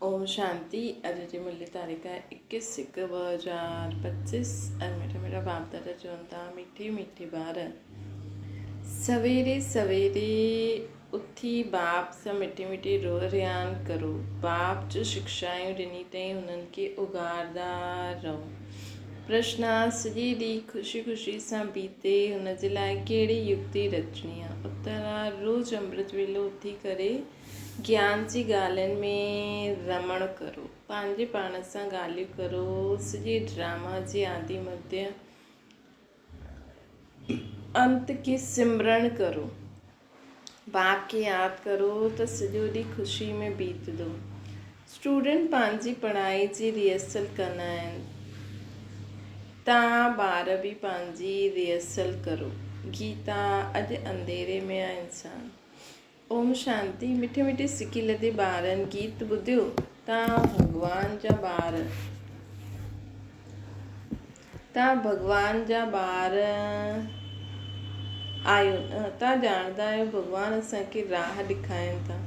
ओम शांति। अॼु जी मुल्य तारीख़ है 21/1/2025। मेरा बाप दादा चवंदा मीठी मीठी ॿार सवेरे सवेरे उथी बाप सां मिठी मिठी रोहरियान करो। बाप जो शिक्षाऊं ॾिनी अथई, हुननि खे उघारंदा रहो। प्रश्न आहे, सॼे ॾींहुं ख़ुशी ख़ुशी सां बीते हुन जे लाइ कहिड़ी युक्ति रचणी आहे। उत्तर आहे, रोज़ु अमृत वेलो उथी करे ज्ञान जी ॻाल्हियुनि में रमण करो। पंहिंजे पाण सां ॻाल्हियूं करो। सॼे ड्रामा जे आदि मध्य अंत खे सिमरण करो। बाप खे यादि करो त सॼो ॾींहुं ख़ुशी में बीतंदो। स्टूडेंट पंहिंजी पढ़ाई जी रिहर्सल कंदा आहिनि, तव्हां ॿार बि पंहिंजी रिहर्सल करो। गीता, अॼु अंधेरे में आहे इंसान। ओम शांति। मिठी मिठी सिकी लदे ॿारनि गीत ॿुधियो। तव्हां भॻवान जा ॿार आहियो। तव्हां ॼाणंदा आहियो भॻवानु असांखे राह ॾेखारनि था।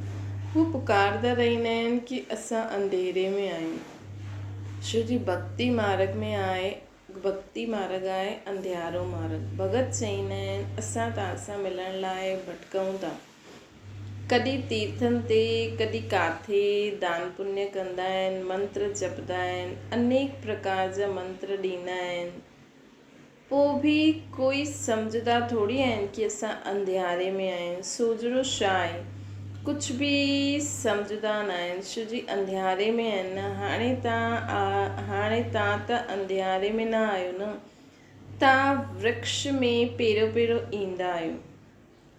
हू पुकारंदा रहंदा आहिनि कि असां अंधेरे में आहियूं। छो जी भक्ति मार्ग आहे अंधियारो मार्ग। भगत चवंदा आहिनि असां तव्हां सां मिलण लाइ भटकूं था। कॾहिं तीर्थनि ते कॾहिं काथे दान पुण्य कंदा आहिनि, मंत्र जपंदा आहिनि, अनेक प्रकार जा मंत्र ॾींदा आहिनि। पोइ बि कोई सम्झंदा थोरी आहिनि कि असां अंधियारे में आहियूं। सोजरो छा आहे, कुझु बि सम्झंदा न आहिनि। छो जी अंधियारे में आहिनि न। हाणे तव्हां त अंधियारे में न आहियो न, तव्हां वृक्ष में पहिरियों ईंदा आहियो।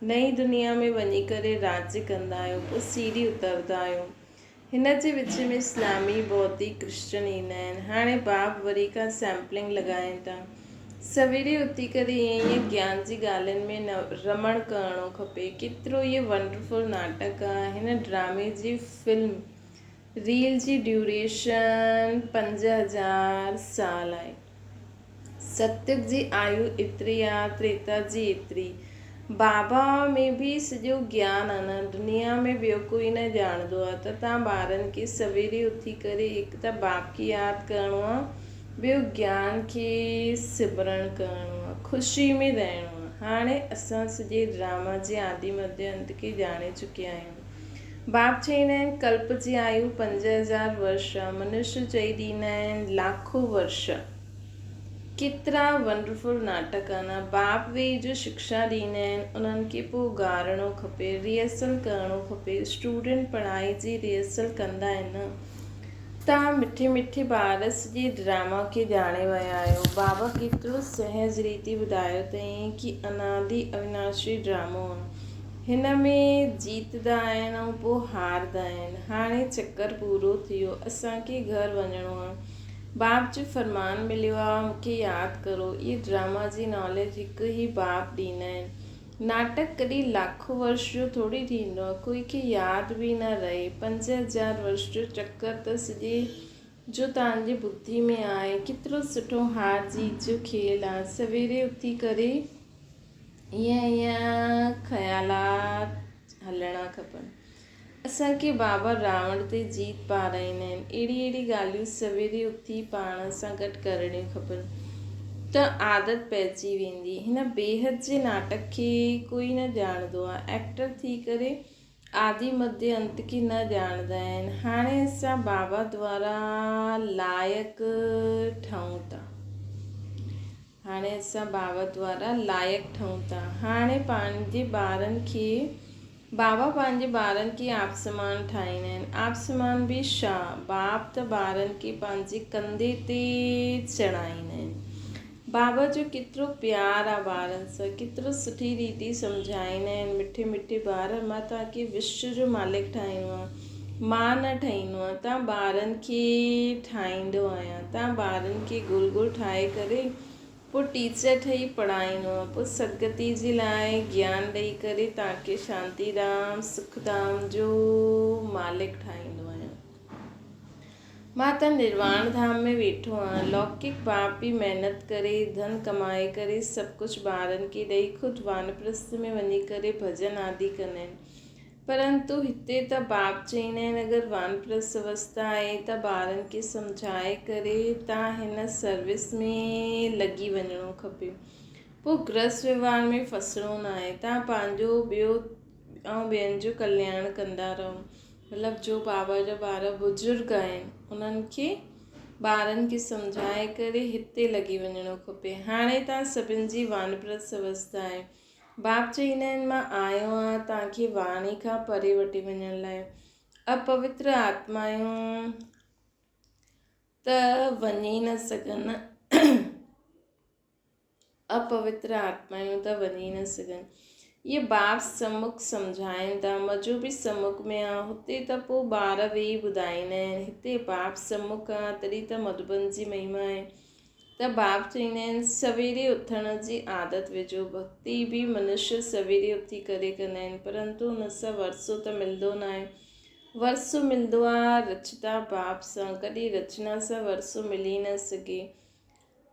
नई दुनिया में वञी करे राज्य कंदा आहियो, पोइ सीढ़ी उतरंदा आहियो। हिन जे विच में इस्लामी, बौद्धी, क्रिश्चन ईंदा आहिनि। हाणे बाप वरी खां सैम्पलिंग लॻाइनि था। सवेरे उथी करे ईअं ज्ञान जी ॻाल्हियुनि में रमण करणो खपे। केतिरो इहो वंडरफुल नाटक आहे। हिन ड्रामे जी फिल्म रील जी ड्यूरेशन 5000 साल आहे। सत्युग जी आयु एतिरी आहे, त्रेता जी एतिरी। बाबा में बि सॼो ज्ञान आहे न, दुनिया में ॿियो कोई न ॼाणंदो आहे। त तव्हां ॿारनि खे सवेरे उथी करे हिकु त बाप खे यादि करिणो आहे, ॿियो ज्ञान खे सिमरण करिणो आहे, ख़ुशी में रहणो आहे। हाणे असां सॼे ड्रामा जे आदि मध्य अंत खे ॼाणे चुकिया आहियूं। बाप चवंदा आहिनि कल्प जी आयु 5000 वर्ष आहे, मनुष्य चई ॾींदा आहिनि लाखों वर्ष। केतिरा वंडरफुल नाटक आहे न। बाप वेही जो शिक्षा ॾींदा आहिनि, उन्हनि खे पोइ उघारणो खपे, रिहर्सल करणो खपे। स्टूडेंट पढ़ाई जी रिहर्सल कंदा आहिनि न। तव्हां मिठे मिठे ॿार सॼे ड्रामा खे ॼाणे विया आहियो। बाबा केतिरो सहज रीति ॿुधायो अथई कि अनादि अविनाशी ड्रामो आहे। हिन में जीतदा आहिनि ऐं पोइ हारदा आहिनि। हाणे चकर पूरो थी वियो, असांखे घर वञिणो आहे। बाप जो फरमान मिलियो आहे, मूंखे यादि करो। इहे ड्रामा जी नॉलेज हिकु ई बाप ॾींदा आहिनि। नाटक कॾहिं लाखों वर्ष जो थोरी थींदो आहे, कोई खे यादि बि न रहे। 5000 वर्ष जो चकर त सॼे जो तव्हांजी बुद्धि में आहे। केतिरो सुठो हार जीत जो खेल आहे। सवेरे उथी करे ईअं ख़्यालात हलणा खपनि। असांखे बाबा रावण ते जीत पाराईंदा आहिनि। अहिड़ी ॻाल्हियूं सवेरे उथी पाण सां गॾु करणियूं खपनि त आदत पइजी वेंदी। हिन बेहद जे नाटक खे कोई न ॼाणंदो आहे। एक्टर थी करे आदि मध्य अंत खे न ॼाणंदा आहिनि। हाणे असां बाबा द्वारा लाइक़ु ठहूं था। हाणे बाबा पंहिंजे ॿारनि खे आपसमान ठाहींदा आहिनि। आपसमान बि छा, बाप त ॿारनि खे पंहिंजे कंधे ते चढ़ाईंदा आहिनि। बाबा जो केतिरो प्यार आहे ॿारनि सां, केतिरो सुठी रीति सम्झाईंदा आहिनि। मिठे मिठे ॿार, मां तव्हांखे विश्व जो मालिक ठाहींदो आहे, मां न ठाहींदो आहे, तव्हां ॿारनि खे ठाहींदो आहियां। तव्हां ॿारनि खे गुल गुल ठाहे करे पोइ टीचर ठही पढ़ाईंदो आहे। पोइ सदगति जे लाइ ज्ञान ॾेई करे तव्हांखे शांतीधाम सुखधाम जो मालिक ठाहींदो आहियां। मां त निर्वाण धाम में वेठो आहियां। लौकिक बाप बि महिनत करे धन कमाए करे सभु कुझु ॿारनि खे ॾेई ख़ुदि वानप्रस्थ में वञी करे भॼन आदि कंदा आहिनि। परंतु हिते त बाप चईंदा आहिनि अगरि वानप्रस्थ अवस्था आहे त ॿारनि खे सम्झाए करे तव्हां हिन सर्विस में लॻी वञिणो खपे। पोइ गृहस्थ व्यवहार में फसिणो न आहे। तव्हां पंहिंजो ॿियो ऐं ॿियनि जो कल्याण कंदा रहो। मतिलबु जो बाबा जा ॿार बुज़ुर्ग आहिनि उन्हनि खे ॿारनि खे सम्झाए करे हिते लॻी वञिणो खपे। हाणे तव्हां सभिनि जी वानप्रस्थ अवस्था आहे। बाप चईंदा आहिनि मां आयो आहियां तव्हांखे वाणी खां परे वठी वञण लाइ। अपवित्र आत्मायूं त वञी न सघनि अपवित्र आत्मायूं त वञी न सघनि। इहे बाप सम्मुख सम्झाइनि था। मज़ो बि सम्मुख में आहे। हुते त पोइ ॿार वेही ॿुधाईंदा आहिनि। हिते बाप सम्मुख आहे तॾहिं त मधुबन जी महिमा आहे। त बाप चईंदा आहिनि सवेरे उथण जी आदत विझो। भक्ति बि मनुष्य सवेरे उथी करे कंदा आहिनि परंतु हुन सां वरसो त मिलंदो न आहे। वरसो मिलंदो आहे रचता बाप सां। कॾहिं रचना सां वरसो मिली न सघे।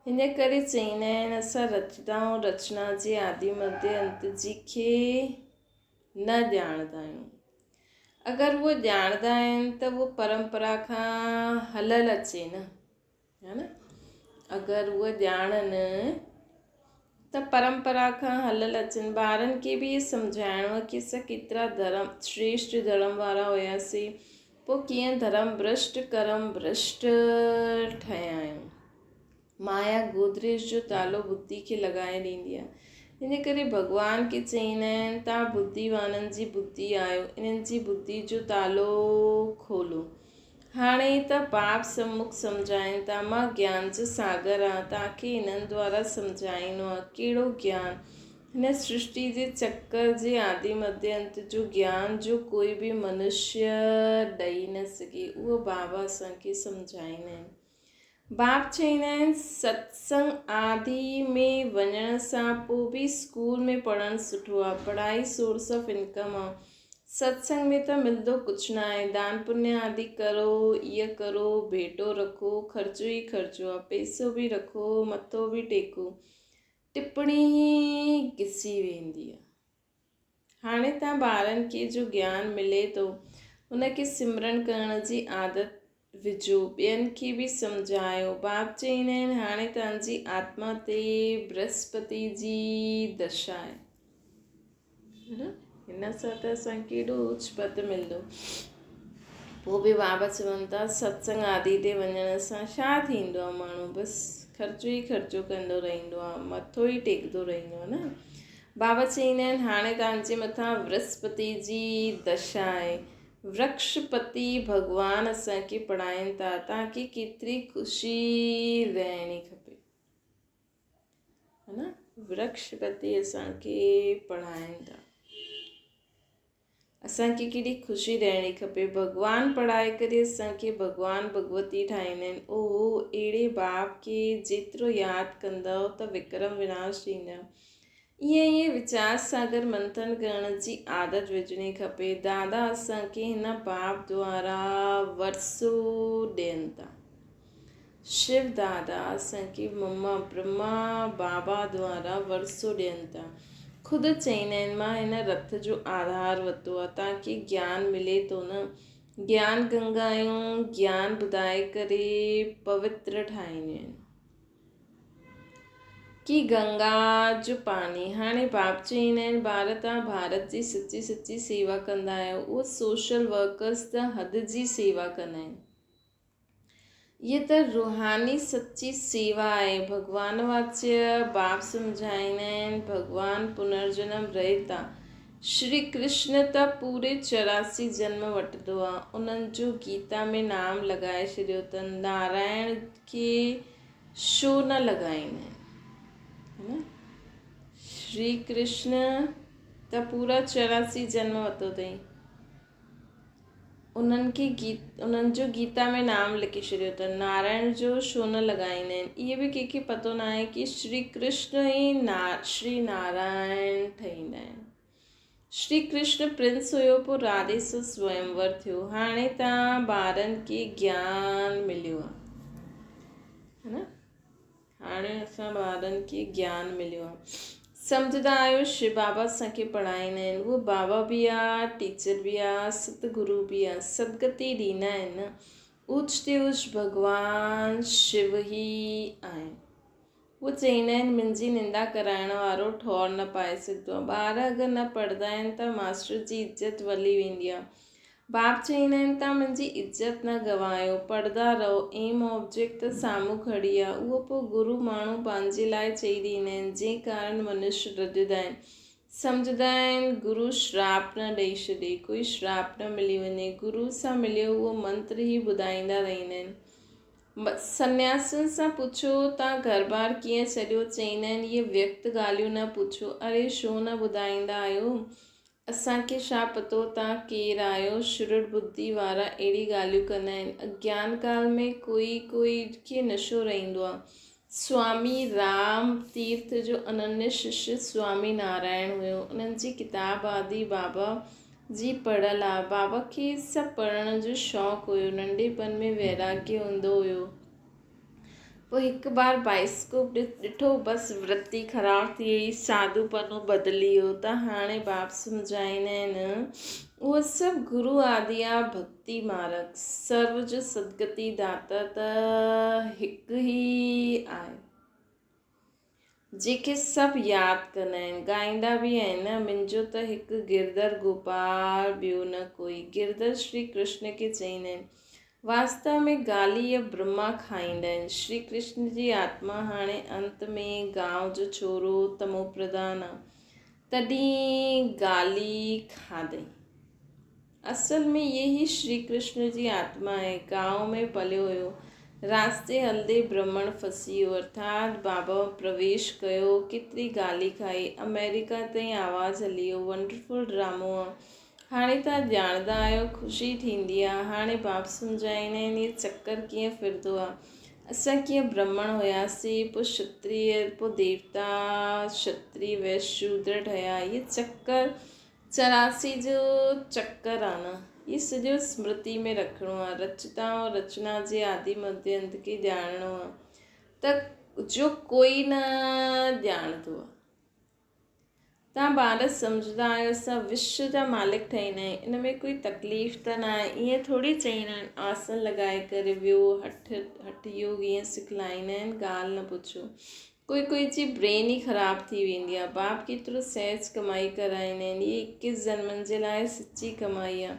हिन करे चईंदा आहिनि असां रचता ऐं रचना जे आदि मध्य अंत जी खे न ॼाणंदा आहियूं। अगरि उहो ॼाणंदा आहिनि त उहो परंपरा खां हलियलु अचे न, है न। अगरि उहे ॼाणनि त परंपरा खां हलियलु अचनि। ॿारनि खे बि इहे सम्झाइणो की असां केतिरा धर्म श्रेष्ठ धर्म वारा हुयासीं, पोइ कीअं धर्म भ्रष्ट कर्म भ्रष्ट ठहिया आहियूं। माया गोदरेज जो तालो बुद्धि खे लॻाए ॾींदी आहे। हिन करे भॻवान खे चईंदा आहिनि तव्हां बुद्धिवाननि जी बुद्धि आहियो, इन्हनि जी बुद्धि जो तालो खोलो। हाणे त बाप सम्मुख सम्झाइनि था मां ज्ञान जो सागर आहियां। तव्हांखे हिननि द्वारा सम्झाइणो आहे। कहिड़ो ज्ञान? हिन सृष्टि जे चक्कर जे आदि मध्य अंत जो ज्ञान जो कोई बि मनुष्य ॾेई न सघे। उहो बाबा असांखे सम्झाईंदा आहिनि। बाप चईंदा आहिनि सत्संग आदि में वञण सां पोइ बि स्कूल में पढ़णु सुठो आहे। पढ़ाई सोर्स ऑफ इनकम आहे। सत्संग में त मिलंदो कुझु न आहे। दान पुण्य आदि करो, इहो करो, भेटो रखो, ख़र्चो ई ख़र्चो आहे। पैसो बि रखो, मथो बि टेको, टिप्पणी ई घिसी वेंदी आहे। हाणे तव्हां ॿारनि खे जो ज्ञान मिले थो उनखे सिमरन करण जी आदत विझो। ॿियनि खे बि सम्झायो। बाप चईंदा आहिनि हाणे तव्हांजी आत्मा ते बृहस्पति जी दशा आहे। हिन सां त असांखे केॾो उच्च पद मिलंदो। पोइ बि बाबा चवनि था सत्संग आदि ते वञण सां छा थींदो आहे। माण्हू बसि ख़र्चो ई ख़र्चो कंदो रहंदो आहे, मथो ई टेकंदो रहंदो आहे न। बाबा चईंदा आहिनि हाणे तव्हांजे मथां बृहस्पति जी दशा आहे। वृक्षपति भॻवान असांखे पढ़ाइनि था। तव्हांखे केतिरी ख़ुशी रहणी खपे, है न। वृक्षपति असांखे पढ़ाइनि था। असांखे केॾी ख़ुशी रहणी खपे। भॻवानु पढ़ाए करे असांखे भॻवानु भगवती ठाहींदा आहिनि। ओहो अहिड़े बाप खे जेतिरो यादि कंदव त विक्रम विनाश थींदा। ईअं वीचार सागर मंथन करण जी आदत विझणी खपे। दादा असांखे हिन बाप द्वारा वरसो ॾियनि था। शिव दादा असांखे मम्मा ब्रह्मा बाबा द्वारा वरसो ॾियनि था। ख़ुदि चईंदा आहिनि मां हिन रथ जो आधार वरितो आहे। तव्हांखे ज्ञान मिले थो न। ज्ञान गंगायूं ज्ञान ॿुधाए करे पवित्र ठाहींदियूं आहिनि की गंगा जो पाणी। हाणे बाप चईंदा आहिनि ॿार तव्हां भारत जी सची सची सेवा कंदा आहियो। उहे सोशल वर्कर्स त हद जी सेवा कंदा आहिनि। इहा त रूहानी सची सेवा आहे। भॻवान वाच्य बाप सम्झाईंदा आहिनि भॻवानु पुनर्जन्म रहित आहे। श्री कृष्ण त पूरे 84 जन्म वठंदो आहे। उन्हनि जो गीता में नाम लॻाए छॾियो अथनि। नारायण खे छो न लॻाईंदा आहिनि, है न। श्री कृष्ण त पूरा 84 जन्म वरितो अथई। उन्हनि जो गीता में नाम लिखी छॾियो अथनि। नारायण जो छो न लॻाईंदा आहिनि। इहे बि कंहिंखे पतो न आहे की श्री कृष्ण ई श्री नारायण ठहींदा आहिनि। श्री कृष्ण प्रिंस हुयो पोइ राधे सां स्वयंवर थियो। हाणे तव्हां ॿारनि खे ज्ञान मिलियो आहे, है न। हाणे असां ॿारनि खे ज्ञान मिलियो आहे। सम्झंदा आहियो शिव बाबा असांखे पढ़ाईंदा आहिनि। उहो बाबा बि आहे, टीचर बि आहे, सतगुरू बि आहे, सदगति ॾींदा आहिनि। ऊच ते ऊच भॻवानु शिव ई आहे। उहे चईंदा आहिनि मुंहिंजी निंदा कराइण वारो ठोर न पाए सघंदो आहे। ॿार अगरि न पढ़ंदा आहिनि त मास्टर जी इज़त वली वेंदी आहे। बाप चईंदा आहिनि तव्हां मुंहिंजी इज़त न गवायो, पढ़ंदा रहो। एम ऑब्जेक्ट त साम्हूं खड़ी आहे। उहो पोइ गुरू माण्हू पंहिंजे लाइ चई ॾींदा आहिनि, जंहिं कारण मनुष्य रधंदा आहिनि। सम्झंदा आहिनि गुरू श्राप न ॾेई छॾे, कोई श्राप न मिली वञे। गुरू सां मिलियो उहो मंत्र ई ॿुधाईंदा रहंदा आहिनि। सन्यासियुनि सां पुछो तव्हां घर बार कीअं छॾियो, चईंदा आहिनि इहे व्यक्त ॻाल्हियूं न पुछो। अरे छो न ॿुधाईंदा आहियो, असांखे छा पतो तव्हां केरु आहियो। शुरुड बुद्धि वारा अहिड़ी ॻाल्हियूं कंदा आहिनि। अज्ञान काल में कोई खे नशो रहंदो आहे। स्वामी राम तीर्थ जो अनन्य शिष्य स्वामी नारायण हुयो। उन्हनि जी किताब आदि बाबा जी पढ़ियल आहे। बाबा खे सभु पढ़ण जो शौक़ु हुयो। नंढेपन में वैराग्य हूंदो हुयो। पोइ हिकु बार बाइस्कोप ॾिठो, बसि वृत्ति ख़राबु थी वई, साधूपनो बदिली वियो। त हाणे बाप सम्झाईंदा आहिनि उहो सभु गुरू आदि आहे, भक्ति मार्ग सर्व जो सदगति दाता त हिकु ई आहे, जेके सभु यादि कंदा आहिनि, ॻाईंदा बि आहिनि। मुंहिंजो त हिकु गिरधर गोपाल, ॿियो न कोई। गिरधर श्री कृष्ण खे चईंदा आहिनि। वास्तव में गाली इहा ब्रह्मा खाईंदा आहिनि। श्री कृष्ण जी आत्मा हाणे अंत में गांव जो छोरो तमो प्रधान आहे, तॾहिं गाली खाधई। असल में ये ही श्री कृष्ण जी आत्मा आहे। गांव में पलियो हुयो, रास्ते हलंदे ब्राह्मण फसी वियो, अर्थात बाबा प्रवेश कयो, केतिरी गाली खाई, अमेरिका ताईं आवाज़ु हली वियो। वंडरफुल ड्रामो आहे। हाणे तव्हां ॼाणंदा आहियो, ख़ुशी थींदी आहे। हाणे बाप सम्झाईंदा आहिनि इहे चक्कर कीअं फिरंदो आहे। असां कीअं ब्राह्मण हुयासीं, पोइ क्षत्रिय, पोइ देवता, क्षत्रिय वैश्य शूद्र ठहिया। इहे चक्कर 84 जो चक्कर आहे न, इहे सॼो स्मृति में रखिणो आहे। रचता ऐं रचना जे आदि मध्य अंत खे ॼाणणो आहे, त जो कोई न ॼाणंदो आहे। तव्हां ॿार सम्झंदा आहियो असां विश्व जा मालिक ठहींदा आहियूं, इन में कोई तकलीफ़ त न आहे। ईअं थोरी चईंदा आहिनि आसन लॻाए करे वियो, हठ योग ईअं सिखलाईंदा आहिनि, ॻाल्हि न पुछो। कोई जी ब्रेन ई ख़राबु थी वेंदी आहे। बाप केतिरो सहज कमाई कराईंदा आहिनि। इहे 21 जन्मनि जे लाइ सची कमाई आहे।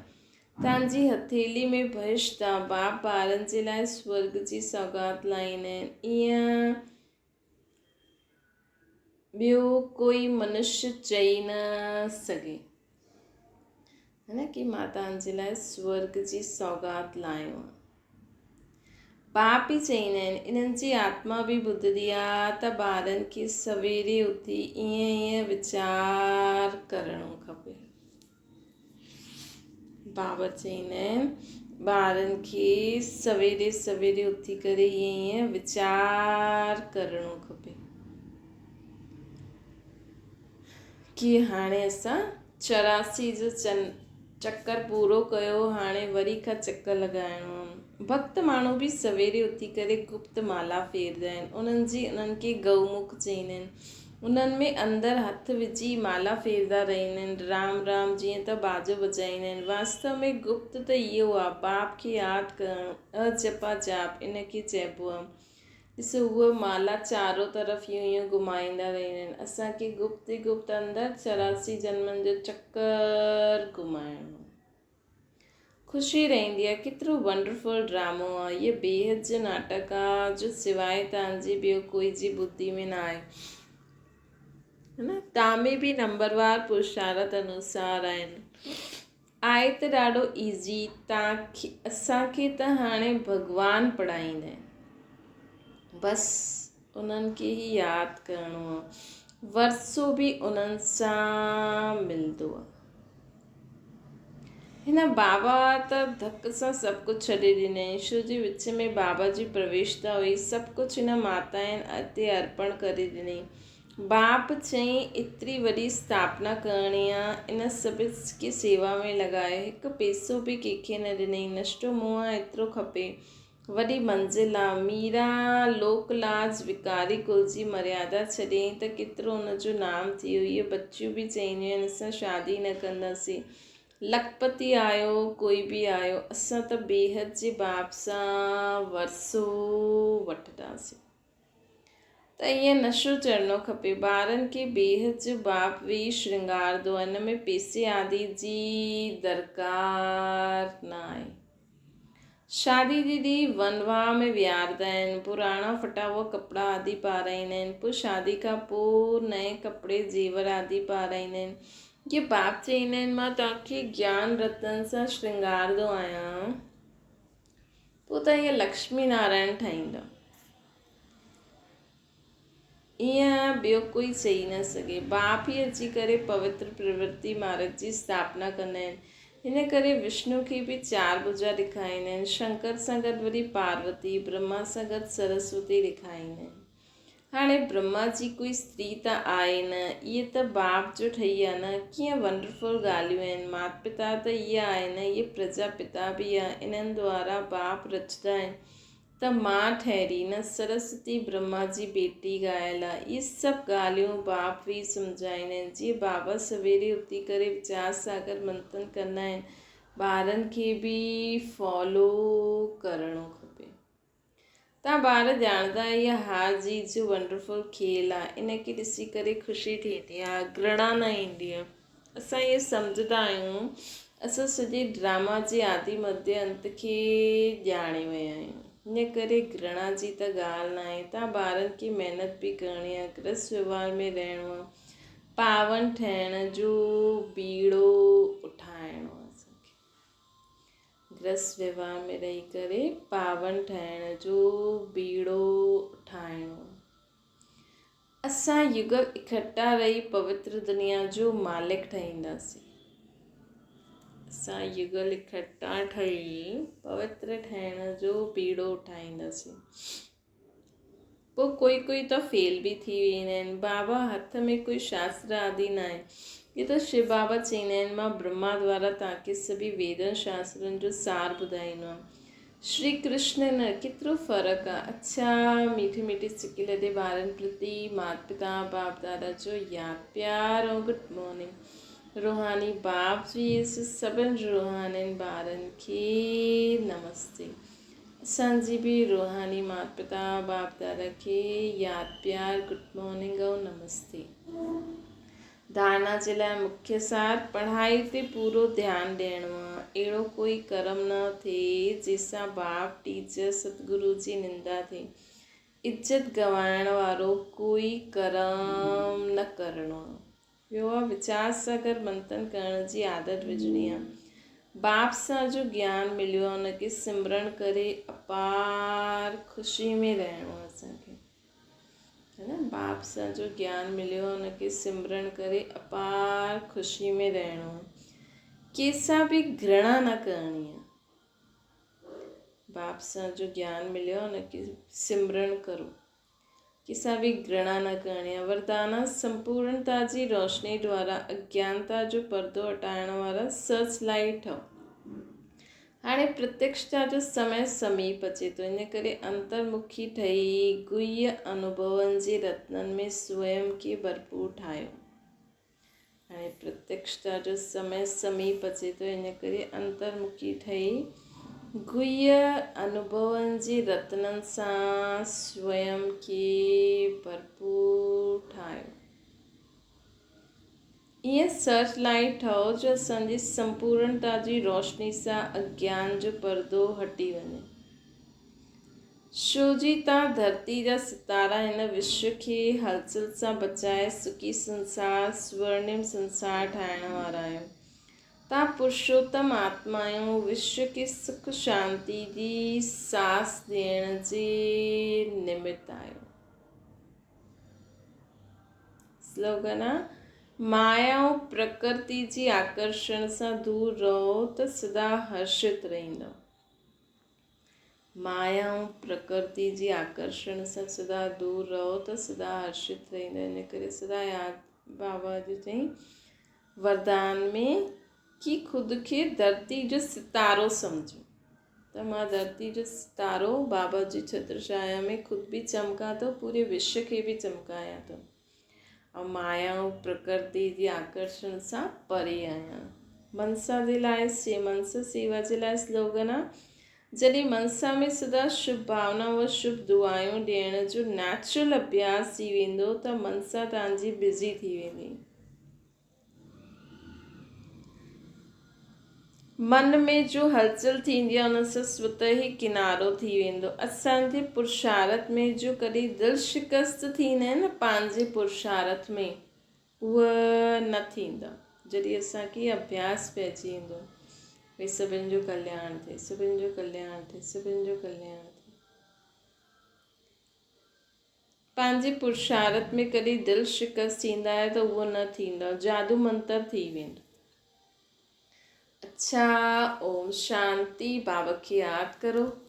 तव्हांजी हथेली में बहिश्त आहे। बाप ॿारनि जे लाइ स्वर्ग जी सौगात लाहींदा आहिनि। ईअं ॿियो कोई मनुष्य चई न सघे, है न, कि मां तव्हांजे लाइ स्वर्ग जी सौगात लाहियो आहे। बाप ई चईंदा आहिनि इन्हनि जी आत्मा बि ॿुधंदी आहे त ॿारनि खे सवेरे उथी ईअं वीचार करणो खपे। बाबा चईंदा आहिनि ॿारनि खे सवेरे उथी करे ईअं वीचार करणो खपे कि हाणे असां 84 जो चक्कर पूरो कयो, हाणे वरी खां चक्कर लॻाइणो आहे। भक्त माण्हू बि सवेरे उथी करे गुप्त माला फेरदा आहिनि। उन्हनि खे गौमुख चईंदा आहिनि। उन्हनि में अंदरि हथु विझी माला फेरदा रहंदा आहिनि। राम राम जीअं त बाजो वॼाईंदा आहिनि। वास्तव में गुप्त त इहो आहे, बाप खे यादि करणु, अजपा जाप इन खे चइबो आहे। ॾिसो उहा माला चारो तरफ़ ईअं घुमाईंदा रहंदा आहिनि। असांखे गुप्त अंदरि 84 जन्मनि जो चक्कर घुमाइणो, ख़ुशी रहंदी आहे। केतिरो वंडरफुल ड्रामो आहे। इहो बेहद जो नाटक आहे, जो सवाइ तव्हांजी ॿियो कोई जी ॿुधी में न आहे, है न। तव्हां में बि नंबरवार पुरुषार्थ अनुसार आहिनि। आहे त ॾाढो ईज़ी। असांखे त हाणे भॻवानु पढ़ाईंदा आहिनि, बसि उन्हनि खे ई यादि करिणो आहे। वरसो बि उन्हनि सां मिलंदो आहे। हिन बाबा त धक सां सभु कुझु छॾे ॾिनई, छो जे विच में बाबा जी प्रवेशता हुई। सभु कुझु हिन माताएं हिते अर्पण करे ॾिनई। बाप चईं एतिरी वॾी स्थापना करणी आहे, इन सभु खे सेवा में लॻाए। हिकु पैसो बि कंहिंखे न ॾिनई। नष्टो मोह एतिरो खपे। वॾी मंज़िल आहे। मीरा लोकलाज विकारी कुल जी मर्यादा छॾियईं त केतिरो हुनजो नाम थी वियो। इहे बच्चियूं बि चईंदियूं आहिनि असां शादी न कंदासीं। लखपति आयो, कोई बि आयो, असां त बेहद जे बाप सां वरसो वठंदासीं। त ईअं नशो चढ़णो खपे। ॿारनि खे बेहद जो बाप वेही श्रंगारंदो आहे। हिन में पैसे आदि जी दरकार न आहे। शादी दीदी वनवाह में विहारंदा आहिनि, पुराणा फटा हुआ कपिड़ा आदि पाराईंदा आहिनि, पोइ शादी खां पोइ नए कपिड़े जेवर आदि पाराईंदा आहिनि। ये बाप चईंदा आहिनि मां तव्हांखे ज्ञान रतन सां श्रंगारंदो आहियां, पोइ त ईअं लक्ष्मी नारायण ठाहींदा। ईअं ॿियो कोई चई न सघे। बाप ई अची करे पवित्र प्रवृत्ति मार्ग जी स्थापना कंदा आहिनि। हिन करे विष्णु खे बि 4 भुजा ॾेखारींदा आहिनि। शंकर सां गॾु वरी पार्वती, ब्रह्मा सां गॾु सरस्वती ॾेखारींदा आहिनि। हाणे ब्रह्मा जी कोई स्त्री त आहे न, इहे त बाप जो ठही आहे न। कीअं वंडरफुल ॻाल्हियूं आहिनि। माता पिता त इहे आहे न, इहे प्रजापिता बि आहे। इन्हनि द्वारा बाप रचंदा आहिनि त मां ठहरी न, सरस्वती ब्रह्मा जी बेटी ॻाल्हि आहे। इहे सभु ॻाल्हियूं बाप बि सम्झाईंदा आहिनि। जीअं बाबा सवेरे उथी करे वीचार सागर मंथन कंदा आहिनि, ॿारनि खे बि फॉलो करिणो खपे। तव्हां ॿार ॼाणंदा इहा हार जीत जो वंडरफुल खेल आहे। इनखे ॾिसी करे ख़ुशी थींदी आहे, घृणा न ईंदी आहे। असां इहे सम्झंदा आहियूं असां सॼे ड्रामा जे आदि मध्य अंत खे ॼाणे विया आहियूं। इन करे घृणा जी त ॻाल्हि न आहे। तव्हां ॿारनि खे महिनत बि करणी आहे, गृहस्थ व्यवहार में रहणो आहे, पावन ठहिण जो बीड़ो उठाइणो आहे। असांखे गृहस्थ व्यवहार में रही करे पावन ठहिण जो बीड़ो उठाइणो आहे। असां युगल इकट्ठा रही पवित्र दुनिया जो मालिक ठहींदासीं। असां युगल इकट्ठा ठही पवित्र ठहिण जो बीड़ो उठाईंदासीं। पोइ कोई त फेल बि थी वेंदा आहिनि। बाबा हथ में कोई शास्त्र आदि न आहे। ये त शिव बाबा चईंदा आहिनि मां ब्रह्मा द्वारा तव्हांखे सभी वेदनि शास्त्रनि जो सार ॿुधाईंदो आहे। श्री कृष्ण न, केतिरो फ़र्क़ु आहे। अच्छा मीठे मीठे सिकी लॾे ॿारनि प्रति माता पिता बाप दादा जो यादि प्यार ऐं गुड मॉर्निंग। रूहानी बाप जी सभिनि रूहानी ॿारनि खे नमस्ते। असांजी बि रूहानी माता पिता बाप दादा खे यादि प्यार गुड मॉर्निंग ऐं नमस्ते। धारणा जे लाइ मुख्य सार पढ़ाई ते पूरो ध्यानु ॾियणो आहे। अहिड़ो कोई कर्म न थिए जंहिंसां बाप टीचर सतगुरु जी निंदा थिए। इज़त गवाइण वारो कोई कर्म न करिणो आहे। ॿियो आहे वीचार सागर मंथन करण जी आदत विझणी आहे। बाप सां जो ज्ञान मिलियो आहे उनखे सिमरण करे अपार ख़ुशी में रहणो आहे। असांखे है न, बाप सां जो ज्ञान मिलियो आहे उनखे सिमरण करे अपार ख़ुशी में रहणो आहे। कंहिंसां बि घृणा न करणी आहे। बाप सां जो ज्ञान मिलियो आहे उनखे सिमरण करो, कंहिंसां बि घृणा न करणी आहे। वरदाना संपूर्णता जी रोशनी द्वारा अज्ञानता जो पर्दो हटाइण वारा सर्च लाइट ठहो। हाणे प्रत्यक्षता जो समय समीप अचे थो। इन करे अंतर्मुखी ठही गुह्य अनुभवनि जे रत्ननि में स्वयं खे भरपूर ठाहियो। हाणे प्रत्यक्षता जो समय समीप अचे थो। इन करे अंतर्मुखी ठही गुह्य अनुभवनि जे रत्ननि सां स्वयं खे भरपूर ठाहियो। ईअं सर्च लाइट ठहो जो असांजी संपूर्णता जी रोशनी सां अज्ञान जो पर्दो हटी वञे। छोजी तव्हां धरती जा सितारा हिन विश्व खे हलचल सां बचाए सुखी संसार स्वर्णिम संसार ठाहिण वारा आहियो। तव्हां पुरुषोत्तम आत्मा आहियो। विश्व खे सुख शांति जी सांस ॾियण जे निमित्त आहियो। स्लोगन आहे माया ऐं प्रकृति जी आकर्षण सां दूर रहो त सदा हर्षित रहंदव। माया ऐं प्रकृति जी आकर्षण सां सदा दूर रहो त सदा हर्षित रहंदव। इन करे सदा यादि बाबा जो चई वरदान में कि ख़ुदि खे धरती जो सितारो सम्झो। त मां धरती जो सितारो बाबा जी छत्रछाया में खुद भी चमका थो, पूरे विश्व खे भी चमकाया थो। ऐं माया ऐं प्रकृति जी आकर्षण सां परे आहियां। मनसा जे लाइ मनसा सेवा जे लाइ स्लोगन आहे, जॾहिं मनसा में सदा शुभ भावना व शुभ दुआयूं ॾियण जो नेचुरल अभ्यास थी वेंदो त मनसा तव्हांजी बिज़ी थी वेंदी। मन में जो हलचल थींदी आहे उन सां स्वतः ई किनारो थी वेंदो। असांजे पुरुषार्थ में जो कॾहिं दिलि शिकस्त थींदा आहिनि न पंहिंजे पुरुषार्थ में, उहा न थींदा जॾहिं असांखे अभ्यास पइजी वेंदो भई सभिनि जो कल्याण थिए, सभिनि जो कल्याण थिए, सभिनि जो कल्याण थिए। पंहिंजे पुरुषार्थ में कॾहिं दिलि शिकस्त थींदा आहे त उहो न थींदो, जादू मंतर थी वेंदो। अच्छा, ओम शांति। बाबा खे यादि करो।